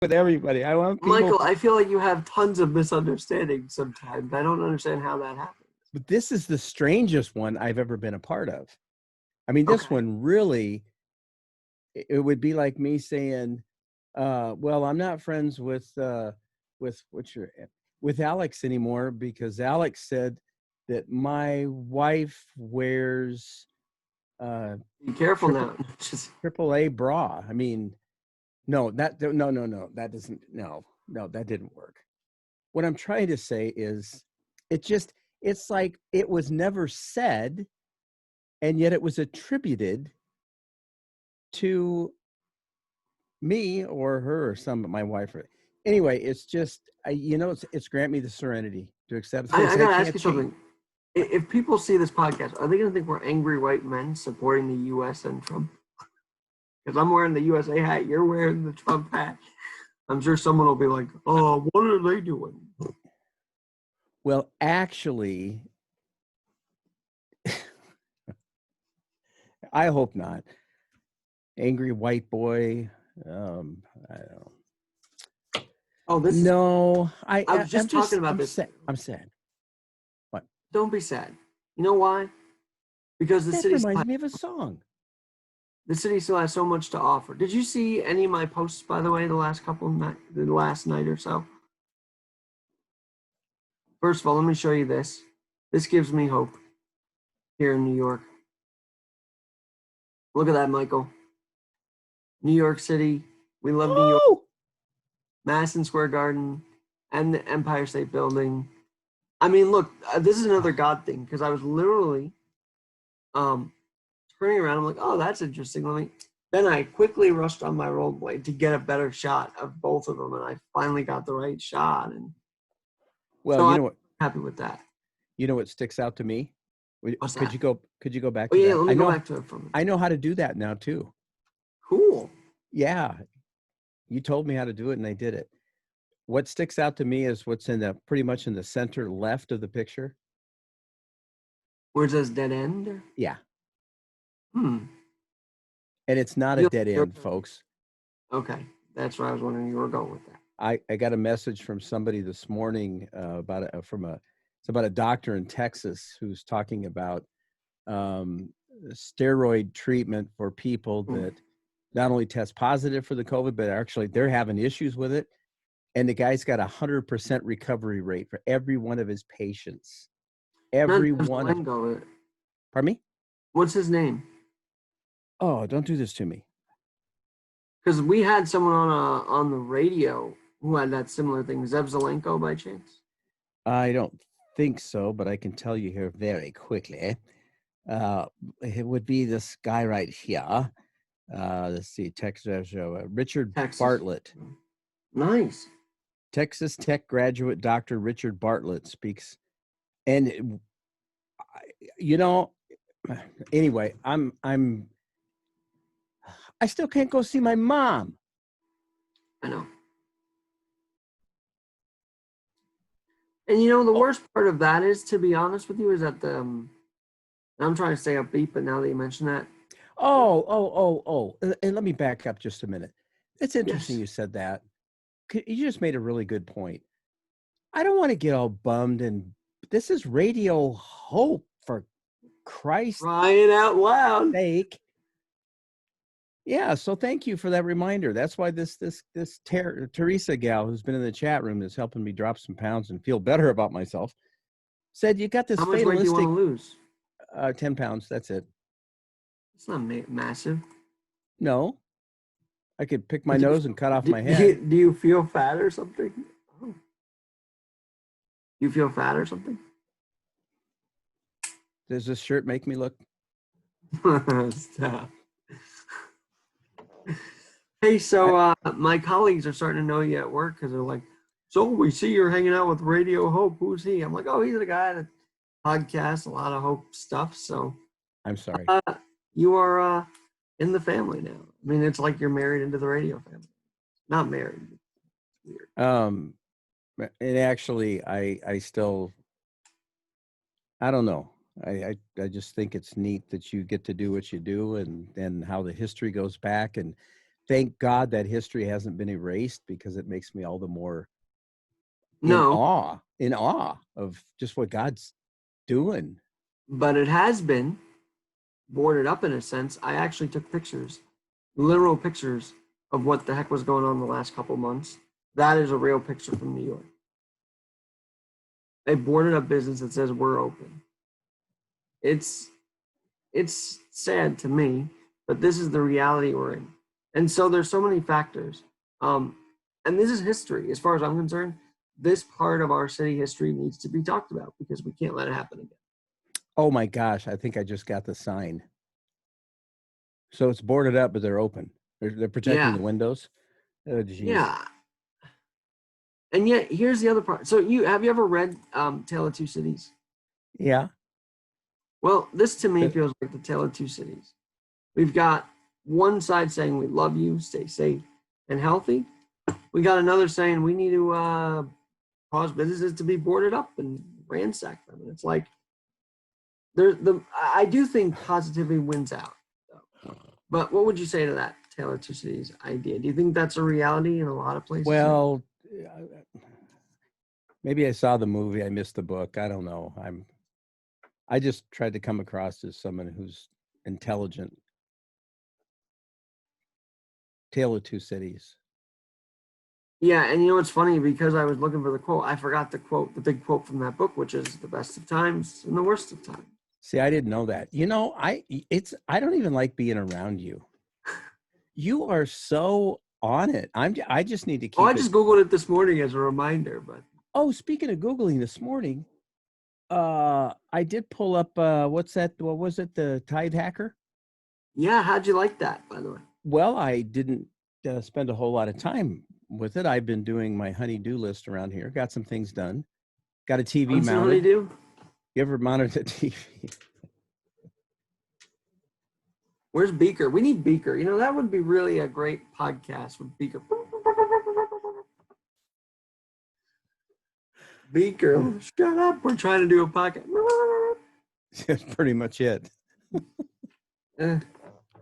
with everybody. I want people. Michael, I feel like you have tons of misunderstandings sometimes. I don't understand how that happens. But this is the strangest one I've ever been a part of. I mean, this Okay. one really, it would be like me saying, well, I'm not friends what's your with Alex anymore because Alex said that my wife wears Be careful triple now. Just triple A bra. I mean, no, that doesn't no, that didn't work. What I'm trying to say is it's like it was never said, and yet it was attributed to me or her or my wife. Anyway, it's just, it's grant me the serenity to accept things I I gotta ask can't you change. something. If people see this podcast, are they gonna think we're angry white men supporting the U.S. and Trump? Because I'm wearing the USA hat, you're wearing the Trump hat. I'm sure someone will be like, "Oh, what are they doing?" Well, actually, I hope not. Angry white boy. I don't. Oh, this is. No, I was just talking about I'm this. sad. I'm sad. What? Don't be sad. You know why? Because That reminds me of a song. the city still has so much to offer. Did you see any of my posts, by the way, the last night or so? First of all, let me show you this. This gives me hope here in New York. Look at that, Michael. New York City. We love New York. Oh, Madison Square Garden and the Empire State Building. I mean, look, this is another God thing because I was literally turning around. I'm like, oh, that's interesting. Then I quickly rushed on my rollerblade to get a better shot of both of them, and I finally got the right shot. And well, so you I'm know what? happy with that. You know what sticks out to me? What's Could that? you go? Could you go back Oh to yeah, that? let me go back to it for a minute. I know how to do that now too. Cool. Yeah, you told me how to do it, and I did it. What sticks out to me is what's in the pretty much in the center left of the picture. Where it says dead end? Yeah, Hmm. and it's not a dead end, folks. Okay, that's where I was wondering you were going with that. I got a message from somebody this morning it's about a doctor in Texas who's talking about steroid treatment for people that not only test positive for the COVID, but actually they're having issues with it. And the guy's got 100% recovery rate for every one of his patients. Every one of them. Pardon me? What's his name? Oh, don't do this to me. Because we had someone on the radio who had that similar thing. Zev Zelenko, by chance? I don't think so, but I can tell you here very quickly. It would be this guy right here. Let's see, Texas, Richard Bartlett. Nice. Texas Tech graduate Dr. Richard Bartlett speaks. And, anyway, I still can't go see my mom. I know. And the worst part of that is, to be honest with you, is that I'm trying to stay upbeat, but now that you mention that. Oh. And let me back up just a minute. It's interesting you said that. You just made a really good point. I don't want to get all bummed, and this is Radio Hope, for Christ's crying out loud sake. Yeah, so thank you for that reminder. That's why this Teresa gal who's been in the chat room is helping me drop some pounds and feel better about myself. Said you got this. How much weight do you want to lose? 10 pounds. That's it. It's not massive. No, I could pick my nose and cut off my head. Do you feel fat or something? Oh. You feel fat or something? Does this shirt make me look? Stop. Hey, so my colleagues are starting to know you at work because they're like, so we see you're hanging out with Radio Hope. Who's he? I'm like, oh, he's the guy that podcasts a lot of Hope stuff. So I'm sorry. You are in the family now. I mean, it's like you're married into the radio family. Not married. Weird. And actually, I still, I don't know. I just think it's neat that you get to do what you do, and how the history goes back, and thank God that history hasn't been erased, because it makes me all the more No, in awe of just what God's doing. but it has been boarded up in a sense. I actually took pictures, literal pictures of what the heck was going on the last couple months. That is a real picture from New York. They boarded up business that says we're open. It's sad to me, but this is the reality we're in. And so there's so many factors. And this is history. As far as I'm concerned, this part of our city history needs to be talked about because we can't let it happen again. Oh my gosh, I think I just got the sign. So it's boarded up, but they're open. They're protecting Yeah. the windows. Oh, geez. Yeah. And yet here's the other part. So have you ever read Tale of Two Cities? Yeah. Well, this to me feels like the Tale of Two Cities. We've got one side saying we love you, stay safe and healthy. We got another saying we need to cause businesses to be boarded up and ransack them. And it's like I do think positivity wins out. Though. But what would you say to that Tale of Two Cities idea? Do you think that's a reality in a lot of places? Well, maybe I saw the movie, I missed the book. I don't know. I just tried to come across as someone who's intelligent. Tale of Two Cities. Yeah, and you know what's funny? Because I was looking for the quote, I forgot the quote, the big quote from that book, which is the best of times and the worst of times. See, I didn't know that. You know, I don't even like being around you. You are so on it. I just need to keep I just Googled it this morning as a reminder, but speaking of Googling this morning, I did pull up what was it, the Tide Hacker? Yeah, how'd you like that, by the way? Well, I didn't spend a whole lot of time with it. I've been doing my honey-do list around here. Got some things done. Got a TV mounted. Honeydew? You ever mounted a TV? Where's Beaker? We need Beaker. You know, that would be really a great podcast with Beaker. Beaker, shut up. We're trying to do a podcast. That's pretty much it.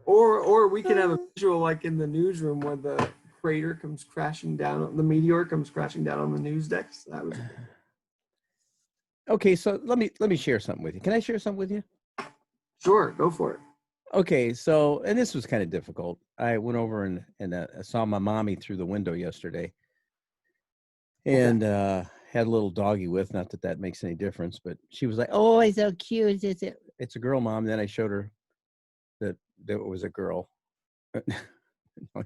Or we can have a visual like in the newsroom where the crater comes crashing down, the meteor comes crashing down on the news decks. That would be Okay, so let me share something with you. Can I share something with you? Sure, go for it. Okay, so, and this was kind of difficult. I went over and saw my mommy through the window yesterday, and had a little doggy with. Not that that makes any difference, but she was like, "Oh, it's so cute! It's a girl, Mom." Then I showed her that it was a girl.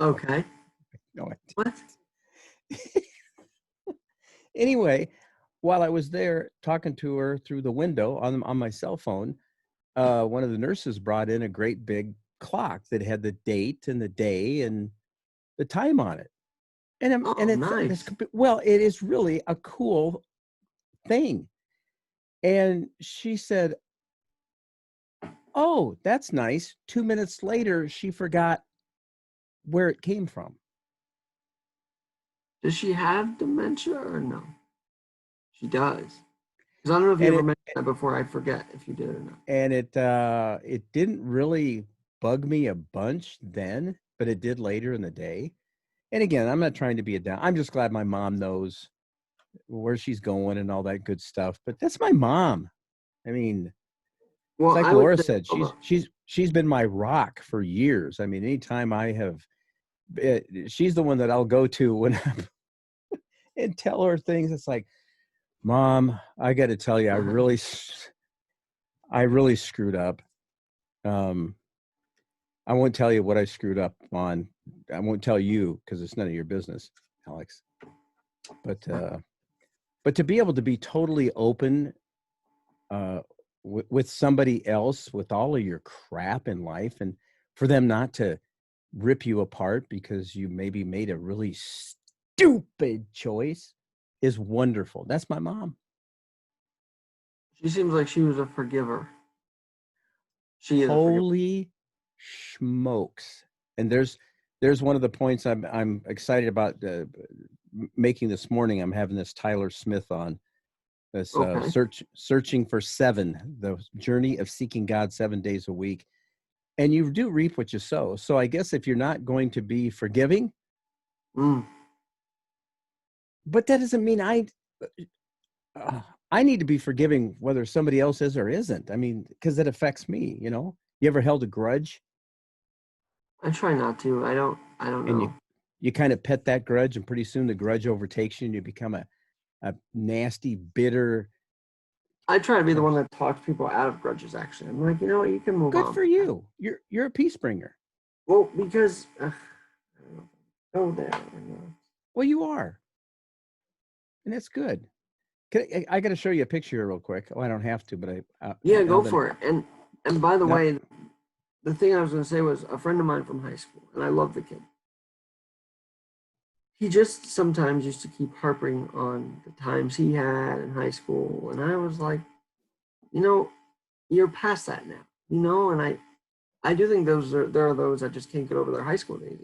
Okay. No, what? Anyway, while I was there talking to her through the window on my cell phone, one of the nurses brought in a great big clock that had the date and the day and the time on it. And it's nice. Well, it is really a cool thing. And she said, "Oh, that's nice." 2 minutes later, she forgot where it came from. Does she have dementia or no? She does. Because I don't know if you ever mentioned that before. I forget if you did or not. And it didn't really bug me a bunch then, but it did later in the day. And again, I'm not trying to be a down. I'm just glad my mom knows where she's going and all that good stuff. But that's my mom. I mean, well, like Laura said, she's been my rock for years. I mean, anytime I have, she's the one that I'll go to when I'm and tell her things. It's like, "Mom, I got to tell you, I really screwed up. I won't tell you what I screwed up on. I won't tell you because it's none of your business, Alex. But to be able to be totally open with somebody else with all of your crap in life, and for them not to rip you apart because you maybe made a really stupid choice is wonderful. That's my mom. She seems like she was a forgiver. She is. Holy smokes! And there's one of the points I'm excited about making this morning. I'm having this Tyler Smith on this searching for 7, the journey of seeking God 7 days a week. And you do reap what you sow. So I guess if you're not going to be forgiving, Mm. but that doesn't mean uh, I need to be forgiving whether somebody else is or isn't. I mean, because it affects me, you know. You ever held a grudge I try not to. I don't and know. you kind of pet that grudge, and pretty soon the grudge overtakes you and you become a nasty, bitter. I try to be the uh, one that talks people out of grudges. Actually, I'm like, you know what, you can move Good on. for you. You're a peace bringer. Well, because I don't know. Go there. Or not. Well, you are, and that's good. I got to show you a picture here real quick. Oh, I don't have to, but Yeah, now go that for it. And by the no, way, the thing I was going to say was a friend of mine from high school, and I love the kid. He just sometimes used to keep harping on the times he had in high school, and I was like, you know, you're past that now, you know. And I do think there are those that just can't get over their high school days.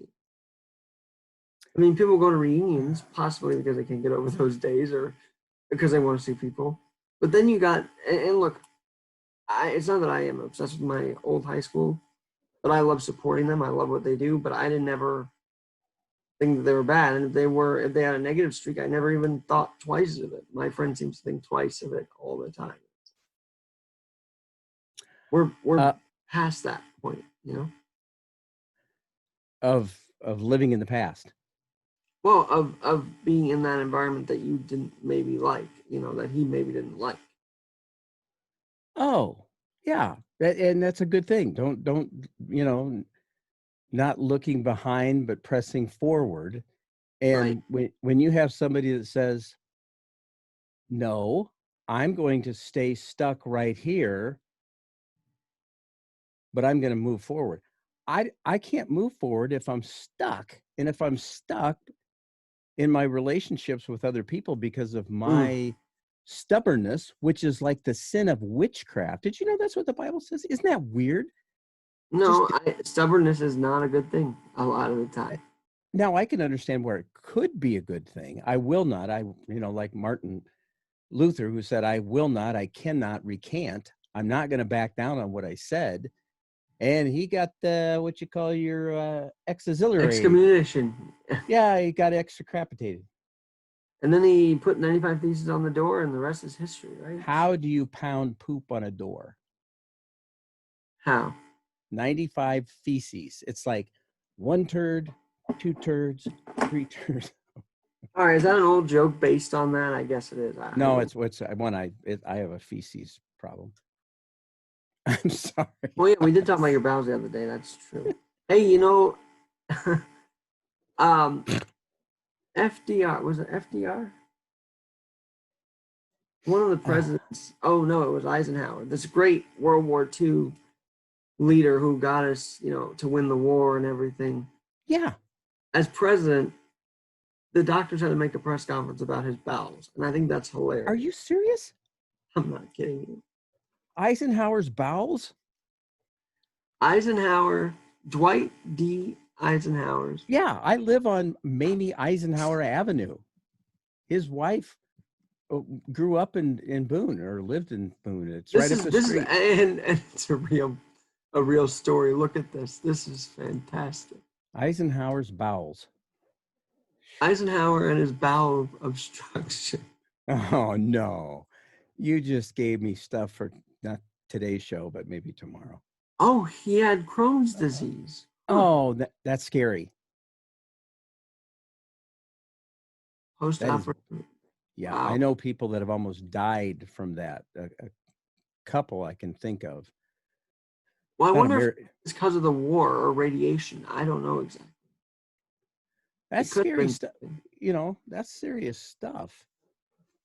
I mean, people go to reunions possibly because they can't get over those days or because they want to see people. But then you got and look, it's not that I am obsessed with my old high school, but I love supporting them. I love what they do, but I didn't ever think that they were bad. And if they had a negative streak, I never even thought twice of it. My friend seems to think twice of it all the time. We're uh, past that point, you know. of living in the past. Well, of being in that environment that you didn't maybe like, you know, that he maybe didn't like. Oh, yeah, and that's a good thing. Don't you know? Not looking behind, but pressing forward. Right. And when you have somebody that says, "No, I'm going to stay stuck right here, but I'm going to move forward." I can't move forward if I'm stuck. And if I'm stuck in my relationships with other people because of Mm. my stubbornness, which is like the sin of witchcraft. Did you know that's what the Bible says? Isn't that weird? Just No, stubbornness is not a good thing a lot of the time. now I can understand where it could be a good thing. I will not. Like Martin Luther, who said, I will not, I cannot recant. I'm not going to back down on what I said. And he got what you call your exauxiliary. Excommunication. Yeah, he got extracapitated. And then he put 95 Theses on the door, and the rest is history, right? How do you pound poop on a door? How? 95 feces. It's like one turd, two turds, three turds. All right, is that an old joke based on that? I guess it is. No, it's what's one I have a feces problem. I'm sorry. Well, yeah, we did talk about your bowels the other day. That's true. Hey, you know, um, FDR, was it FDR? One of the presidents. Oh no, it was Eisenhower. This great World War II leader who got us, you know, to win the war and everything. Yeah. As president, the doctors had to make a press conference about his bowels, and I think that's Are hilarious. you serious? I'm not kidding you. Eisenhower's bowels? Eisenhower, Dwight D. Eisenhower's. Yeah, I live on Mamie Eisenhower Avenue. His wife grew up in Boone or lived in Boone. It's right up the This is street. and it's a real story. Look at this. This is fantastic. Eisenhower's bowels. Eisenhower and his bowel obstruction. Oh no. You just gave me stuff for not today's show, but maybe tomorrow. Oh, he had Crohn's disease. Huh. Oh, that's scary. Post That is, operative. yeah. I Wow. know people that have almost died from that. A couple I can think of. Well, I Not wonder if Ameri- it's because of the war or radiation. I don't know exactly. That's It could have scary been stuff. something. That's serious stuff.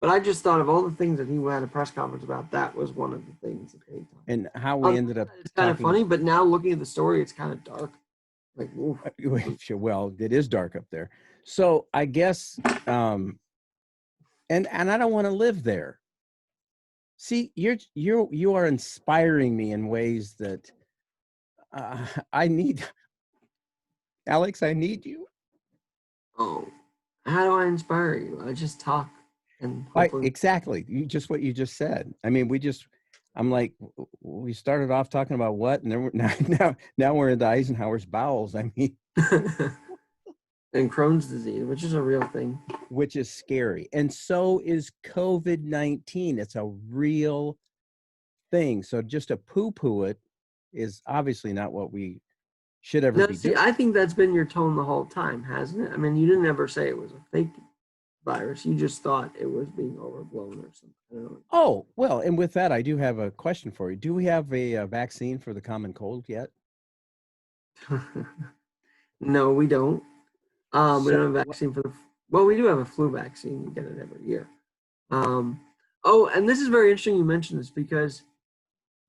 But I just thought of all the things that he had a press conference about. That was one of the things that they talked And how about. we ended up It's kind of talking. funny, but now looking at the story, it's kind of dark. Like, oof. Well, it is dark up there. So I guess, and I don't want to live there. See, you are inspiring me in ways that I need. Alex, I need you. Oh, how do I inspire you? I just talk and hopefully. Exactly. Just what you just said. I mean, I'm like, we started off talking about what, and then now we're into Eisenhower's bowels. I mean, And Crohn's disease, which is a real thing. which is scary, and so is COVID-19. It's a real thing. So just to poo-poo it is obviously not what we should ever Now, be see, doing. I think that's been your tone the whole time, hasn't it? I mean, you didn't ever say it was a fake virus. You just thought it was being overblown or something. I don't know. Oh, well, and with that, I do have a question for you. Do we have a vaccine for the common cold yet? No, we don't. We So, don't have a vaccine for the. Well, we do have a flu vaccine. You get it every year. Oh, and this is very interesting. You mentioned this because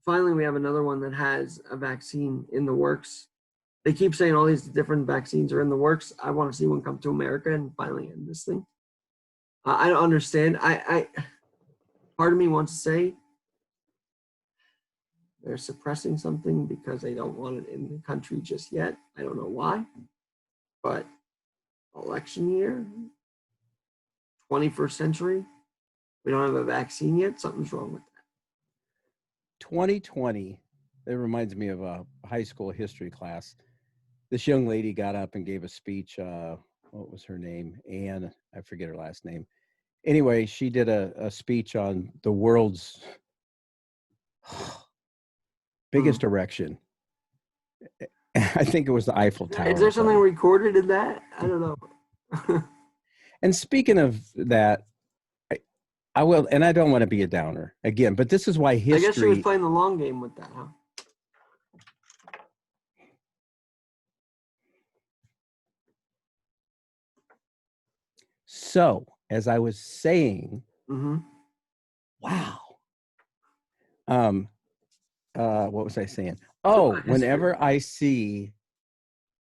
finally we have another one that has a vaccine in the works. They keep saying all these different vaccines are in the works. I want to see one come to America and finally end this thing. I don't understand. I part of me wants to say they're suppressing something because they don't want it in the country just yet. I don't know why, but election year, 21st century, we don't have a vaccine yet. Something's wrong with that. 2020, it reminds me of a high school history class. This young lady got up and gave a speech. What was her name? Anne, I forget her last name. Anyway, she did a speech on the world's biggest erection. I think it was the Eiffel Tower. Is there something recorded in that? I don't know. And speaking of that, I will, and I don't want to be a downer again, but this is why history. I guess she was playing the long game with that, huh? So, as I was saying, wow. What was I saying? Oh, whenever I see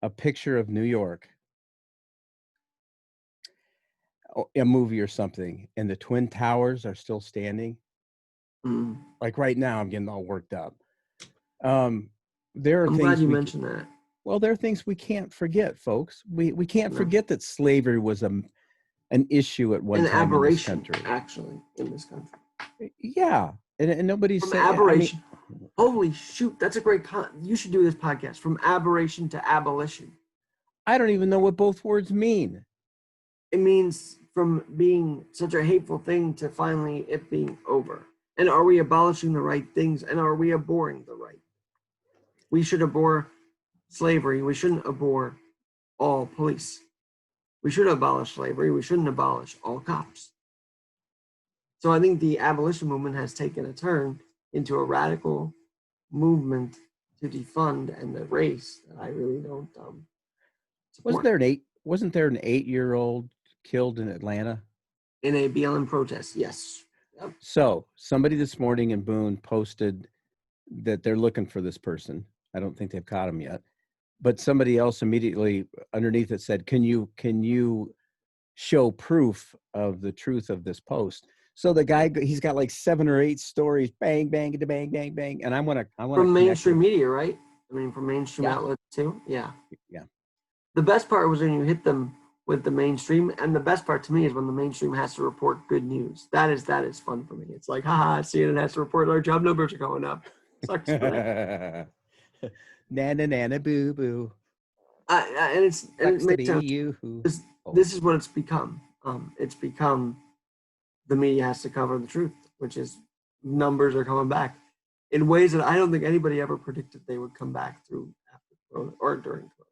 a picture of New York, a movie or something, and the Twin Towers are still standing, like right now, I'm getting all worked up. There are I'm things glad you mentioned that. Well, there are things we can't forget, folks. We can't forget that slavery was an issue at one time in this country. Actually, in this country. Yeah, and nobody's saying aberration. I mean, holy shoot, that's a great. You should do this podcast from aberration to abolition. I don't even know what both words mean. It means from being such a hateful thing to finally it being over. And are we abolishing the right things? And are we abhorring the right? We should abhor slavery. We shouldn't abhor all police. We should abolish slavery. We shouldn't abolish all cops. So I think the abolition movement has taken a turn into a radical movement to defund and the race that I really don't support. Wasn't there an 8-year-old killed in Atlanta? In a BLM protest, yes. Yep. So somebody this morning in Boone posted that they're looking for this person. I don't think they've caught him yet. But somebody else immediately underneath it said, can you show proof of the truth of this post? So the guy, he's got like 7 or 8 stories, bang, bang, bang, bang, bang. And I want to from mainstream media, right? I mean, from mainstream outlets too. Yeah. Yeah. The best part was when you hit them with the mainstream, and the best part to me is when the mainstream has to report good news. That is fun for me. It's like, haha, CNN has to report our job numbers are going up. Sucks for that. Nana nana boo boo. And it makes sense. This is what it's become. It's become the media has to cover the truth, which is numbers are coming back in ways that I don't think anybody ever predicted they would come back through after Corona or during Corona.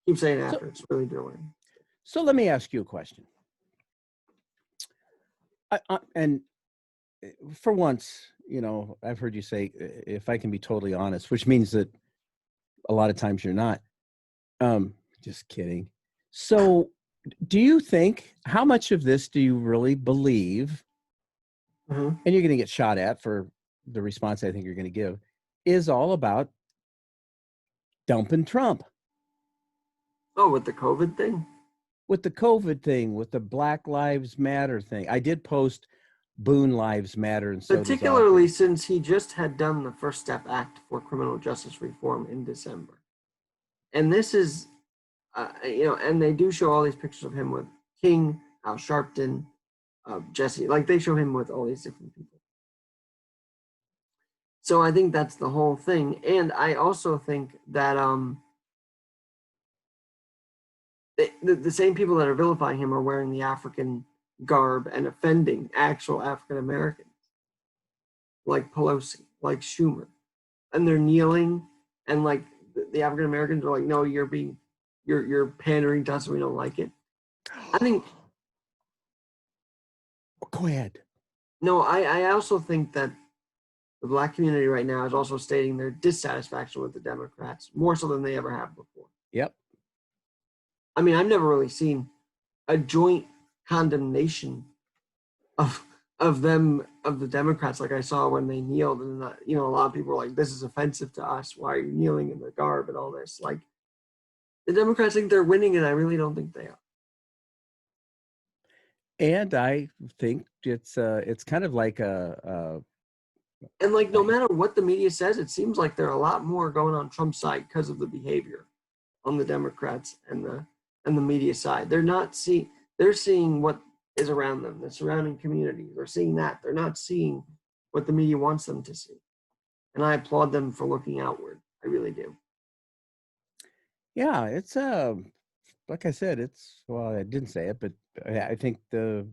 Keep saying after, it's really during. So let me ask you a question. And for once, I've heard you say, if I can be totally honest, which means that a lot of times you're not. Just kidding. So do you think, how much of this do you really believe, and you're going to get shot at for the response I think you're going to give, is all about dumping Trump? Oh, with the COVID thing? With the COVID thing, with the Black Lives Matter thing. I did post Boone Lives Matter. And so particularly since he just had done the First Step Act for criminal justice reform in December. And this is, and they do show all these pictures of him with King, Al Sharpton, Jesse. Like they show him with all these different people. So I think that's the whole thing. And I also think that the same people that are vilifying him are wearing the African garb and offending actual African Americans, like Pelosi, like Schumer. And they're kneeling, and like the African Americans are like, no, you're pandering to us, we don't like it. I think Go ahead. no, I also think that the black community right now is also stating their dissatisfaction with the Democrats more so than they ever have before. Yep. I mean, I've never really seen a joint condemnation of the Democrats like I saw when they kneeled, and a lot of people were like, "This is offensive to us. Why are you kneeling in the garb and all this?" Like, the Democrats think they're winning, and I really don't think they are. And I think it's kind of like And like, no matter what the media says, it seems like there are a lot more going on Trump's side because of the behavior on the Democrats and the media side. They're seeing what is around them, the surrounding community. They're seeing that. They're not seeing what the media wants them to see. And I applaud them for looking outward. I really do. yeah, it's like I said, well, I didn't say it, but I think you're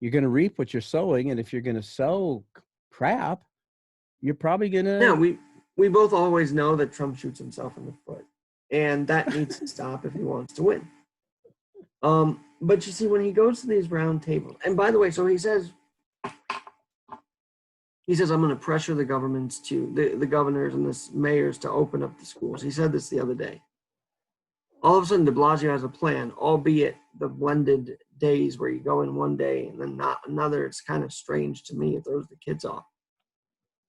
going to reap what you're sowing, and if you're going to sow crap, you're probably going Yeah, to. we both always know that Trump shoots himself in the foot, and that needs to stop if he wants to win. But you see, when he goes to these round tables, and by the way, so he says, I'm going to pressure the governments the governors and the mayors to open up the schools. He said this the other day. All of a sudden, de Blasio has a plan, albeit the blended days where you go in one day and then not another. It's kind of strange to me. It throws the kids off.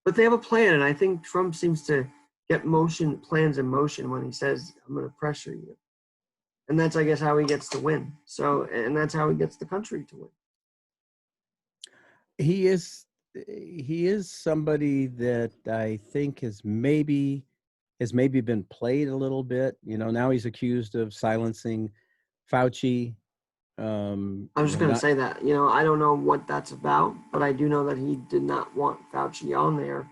But they have a plan, and I think Trump seems to get plans in motion when he says, I'm going to pressure you. And that's, I guess, how he gets to win. And that's how he gets the country to win. He is somebody that I think has maybe been played a little bit. Now he's accused of silencing Fauci. I was just going to say that, I don't know what that's about, but I do know that he did not want Fauci on there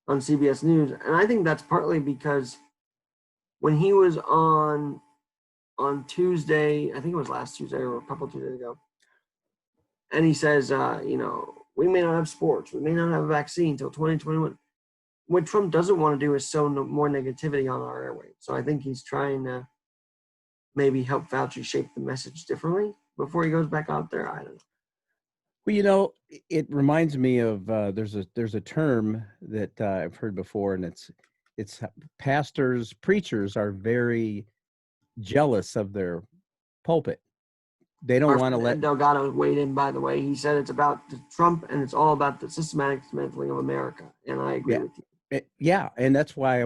on CBS News. And I think that's partly because when he was on Tuesday, I think it was last Tuesday or a couple of Tuesdays ago, and he says, we may not have sports, we may not have a vaccine until 2021. What Trump doesn't want to do is sow more negativity on our airwaves. So I think he's trying to maybe help Fauci shape the message differently before he goes back out there. I don't know. Well, it reminds me of there's a term that I've heard before, and it's pastors, preachers are very jealous of their pulpit. They don't want to let. Delgado weighed in, by the way. He said it's about Trump and it's all about the systematic dismantling of America, and I agree with you. Yeah, and that's why I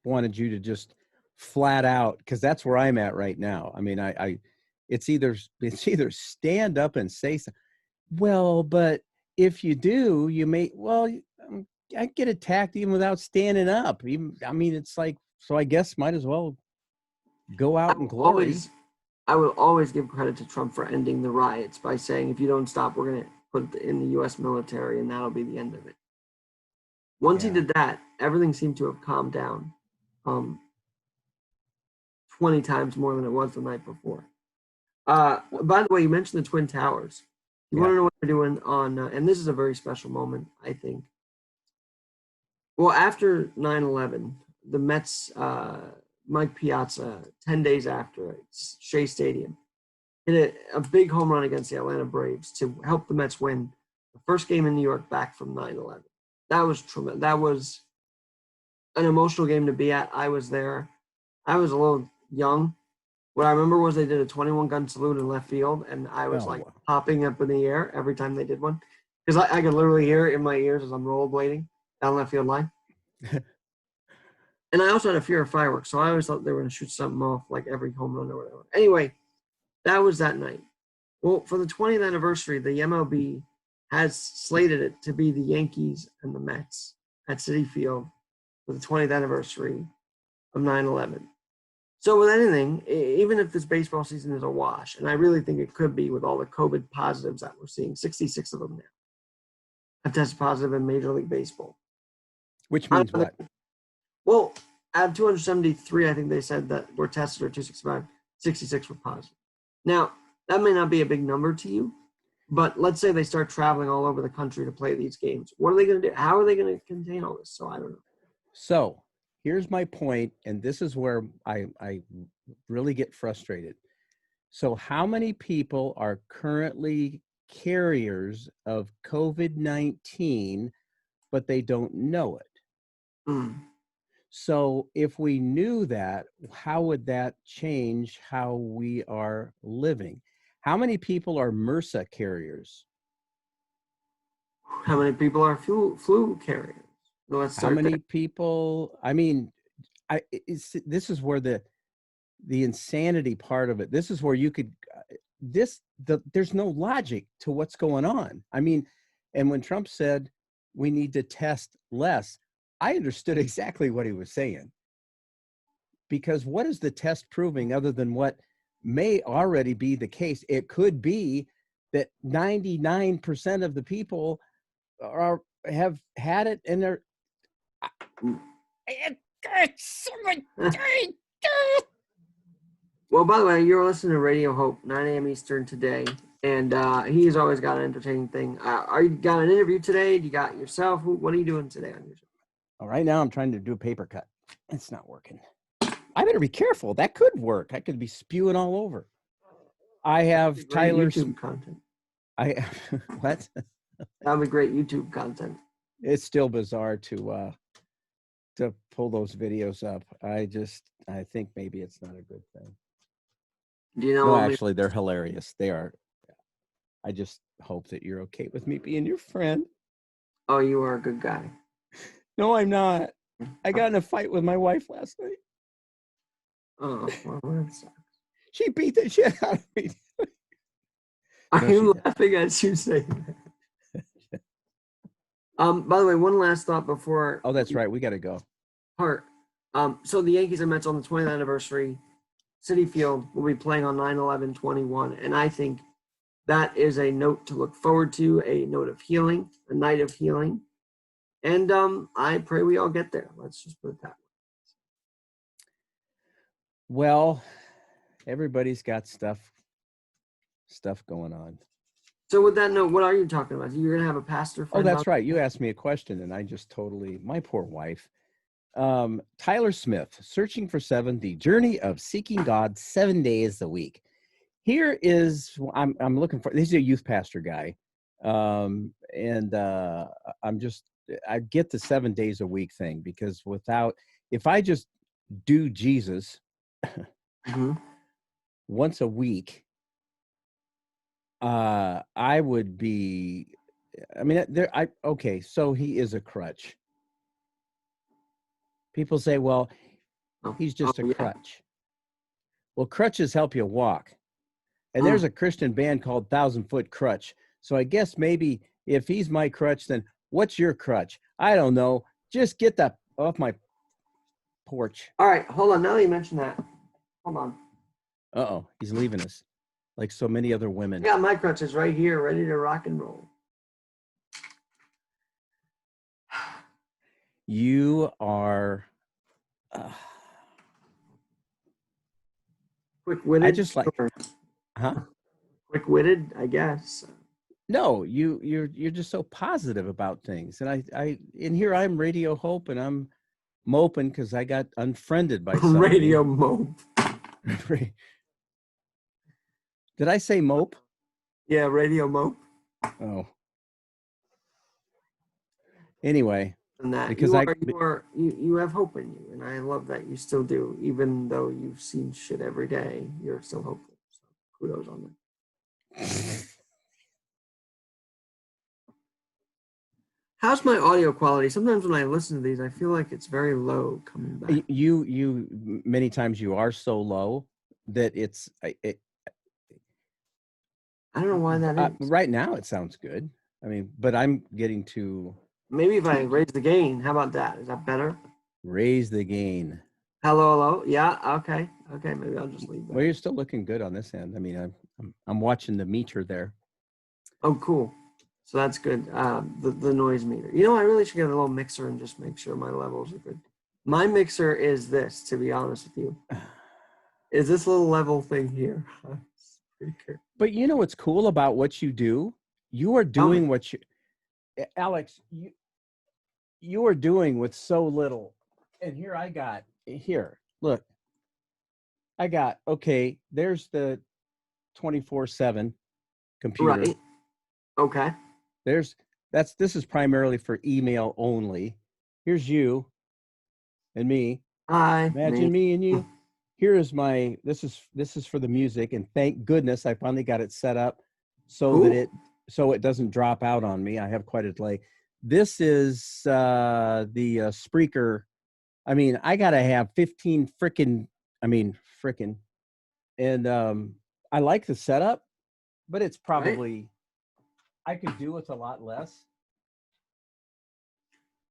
wanted you to just flat out, because that's where I'm at right now. I mean, it's either stand up and say something. Well, but if you do, you may. Well, I get attacked even without standing up. I mean, it's like, so I guess might as well go out in glory. I will always give credit to Trump for ending the riots by saying, if you don't stop, we're going to put it in the U.S. military, and that'll be the end of it. Once he did that, everything seemed to have calmed down 20 times more than it was the night before. By the way, you mentioned the Twin Towers. You want to know what they're doing on, and this is a very special moment, I think. Well, after 9/11, the Mets, Mike Piazza, 10 days after, Shea Stadium, hit a big home run against the Atlanta Braves to help the Mets win the first game in New York back from 9/11. That was tremendous. That was an emotional game to be at. I was there. I was a little young. What I remember was they did a 21-gun salute in left field, and I was hopping up in the air every time they did one, because I could literally hear it in my ears as I'm rollerblading down left field line. And I also had a fear of fireworks, so I always thought they were going to shoot something off like every home run or whatever. Anyway, that was that night. Well, for the 20th anniversary, the MLB has slated it to be the Yankees and the Mets at Citi Field for the 20th anniversary of 9/11. So with anything, even if this baseball season is a wash, and I really think it could be with all the COVID positives that we're seeing, 66 of them now have tested positive in Major League Baseball. Which means what? Well, out of 273, I think they said that were tested, or 265, 66 were positive. Now, that may not be a big number to you, but let's say they start traveling all over the country to play these games. What are they going to do? How are they going to contain all this? So I don't know. So here's my point, and this is where I really get frustrated. So how many people are currently carriers of COVID-19, but they don't know it? Mm. So if we knew that, how would that change how we are living? How many people are MRSA carriers? How many people are flu carriers? No, let's How start many there. people? I mean, this is where the insanity part of it. This is where you could there's no logic to what's going on. I mean, and when Trump said we need to test less, I understood exactly what he was saying. Because what is the test proving other than what may already be the case? It could be that 99% of the people have had it and they're Well, by the way, you're listening to Radio Hope, 9 a.m. Eastern today, and he's always got an entertaining thing. Are you got an interview today? You got yourself? What are you doing today on your show? Right now I'm trying to do a paper cut. It's not working. I better be careful. That could work. I could be spewing all over. I have Tyler's YouTube content. What? That would be great YouTube content. It's still bizarre to pull those videos up. I think maybe it's not a good thing. Do you know? No, actually, they're hilarious. They are. I just hope that you're okay with me being your friend. Oh, you are a good guy. No, I'm not. I got in a fight with my wife last night. Oh, well, that sucks. She beat the shit out of me. I'm laughing as you say that. By the way, one last thought before. Oh, that's right. We got to go. Part. So the Yankees and Mets on the 20th anniversary, Citi Field will be playing on 9/11/21, and I think that is a note to look forward to, a note of healing, a night of healing, and I pray we all get there. Let's just put it that way. Well, everybody's got stuff going on. So with that note, what are you talking about? You're gonna have a pastor friend? Oh, that's right. You asked me a question, and I just totally, my poor wife. Tyler Smith, Searching for Seven, the journey of seeking God 7 days a week. Here is, I'm looking for, this is a youth pastor guy. And I get the 7 days a week thing because if I just do Jesus once a week, I would be, I mean, okay, so he is a crutch. People say, well, he's just a crutch. Well, crutches help you walk. And there's a Christian band called 1,000 Foot Crutch. So I guess maybe if he's my crutch, then what's your crutch? I don't know. Just get that off my porch. All right, hold on. Now that you mentioned that, hold on. Uh-oh, he's leaving us like so many other women. I got my crutches right here, ready to rock and roll. You are quick-witted. I just like, Quick-witted, I guess. No, you're just so positive about things, and I in here I'm Radio Hope, and I'm moping because I got unfriended by somebody. Radio mope. Did I say mope? Yeah, radio mope. Oh. Anyway, And that because you have hope in you, and I love that you still do, even though you've seen shit every day. You're still hopeful. So kudos on that. How's my audio quality? Sometimes when I listen to these, I feel like it's very low coming back. You many times you are so low that I don't know why that is. Right now it sounds good. I mean, but I'm getting to. Maybe if I raise the gain, how about that? Is that better? Raise the gain. Hello. Yeah. Okay. Maybe I'll just leave that. Well, you're still looking good on this end. I mean, I'm watching the meter there. Oh, cool. So that's good. The noise meter. You know, I really should get a little mixer and just make sure my levels are good. My mixer is this, to be honest with you. Is this little level thing here. But you know what's cool about what you do? You are doing what you, Alex, you are doing with so little. And here, look, okay, there's the 24/7 computer. Right. Okay. This is primarily for email only. Here's you and me. Hi. Imagine me and you. Here is this is for the music, and thank goodness I finally got it set up so that it doesn't drop out on me. I have quite a delay. This is the Spreaker. I mean, I gotta have 15 frickin', and I like the setup, but it's probably I could do with a lot less.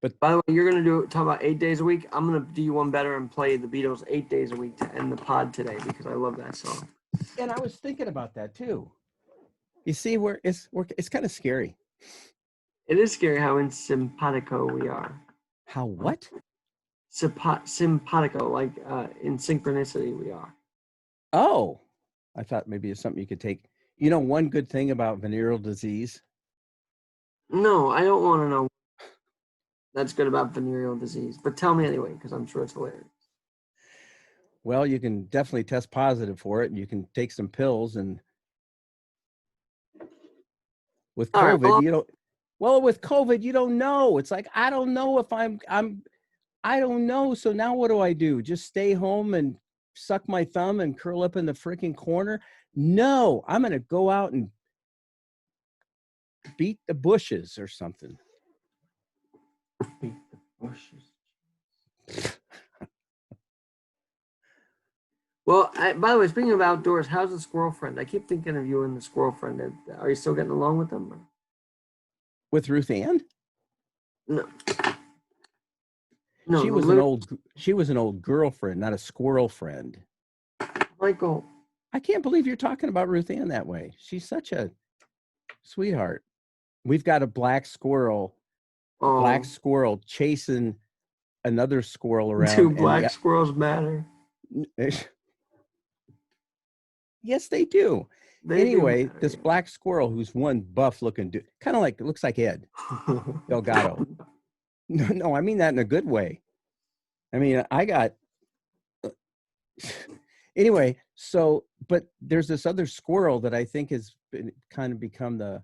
But by the way, you're gonna talk about 8 days a week. I'm gonna do you one better and play the Beatles 8 days a week to end the pod today because I love that song. And I was thinking about that too. You see, it's kind of scary. It is scary how in simpatico we are. How what? Simpatico, like in synchronicity we are. Oh, I thought maybe it's something you could take. You know, one good thing about venereal disease. No, I don't want to know. That's good about venereal disease, but tell me anyway, because I'm sure it's hilarious. Well, you can definitely test positive for it, and you can take some pills. And with COVID, with COVID, you don't know. It's like I don't know if I don't know. So now what do I do? Just stay home and suck my thumb and curl up in the freaking corner? No, I'm gonna go out and beat the bushes or something. Beat the bushes. Well, by the way, speaking of outdoors, how's the squirrel friend? I keep thinking of you and the squirrel friend. Are you still getting along with them? Or? With Ruth Ann? No. She was an old girlfriend, not a squirrel friend. Michael. I can't believe you're talking about Ruth Ann that way. She's such a sweetheart. We've got a black squirrel chasing another squirrel around. Do black squirrels matter? Yes, they do. Anyway, this black squirrel, who's one buff looking dude, kind of like, looks like Ed Delgado. No, I mean that in a good way. I mean, anyway, so, but there's this other squirrel that I think has kind of become the,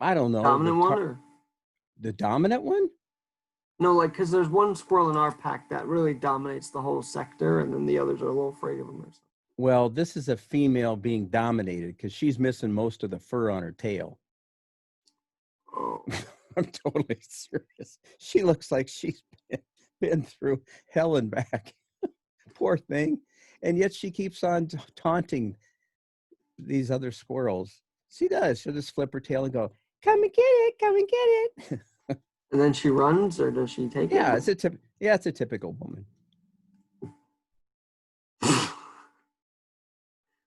I don't know. Dominant one? The dominant one? No, like, because there's one squirrel in our pack that really dominates the whole sector, and then the others are a little afraid of him or something. Well, this is a female being dominated because she's missing most of the fur on her tail. Oh. I'm totally serious. She looks like she's been through hell and back. Poor thing. And yet she keeps on taunting these other squirrels. She does. She'll just flip her tail and go, come and get it, come and get it. And then she runs, or does she take it? It's a typical woman.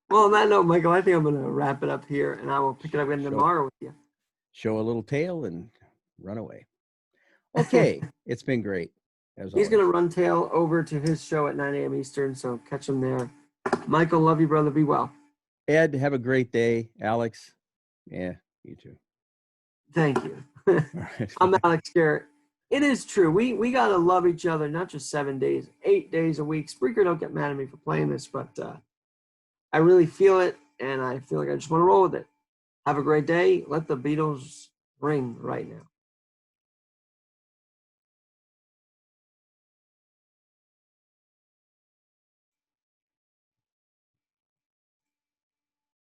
Well, on that note, Michael, I think I'm going to wrap it up here, and I will pick it up again tomorrow with you. Show a little tail and run away. Okay, it's been great. He's going to run tail over to his show at 9 a.m. Eastern, so catch him there. Michael, love you, brother. Be well. Ed, have a great day. Alex, yeah, you too. Thank you. Right. I'm Alex Garrett. It is true. We got to love each other, not just 7 days, 8 days a week. Spreaker, don't get mad at me for playing this, but I really feel it, and I feel like I just want to roll with it. Have a great day. Let the Beatles ring right now.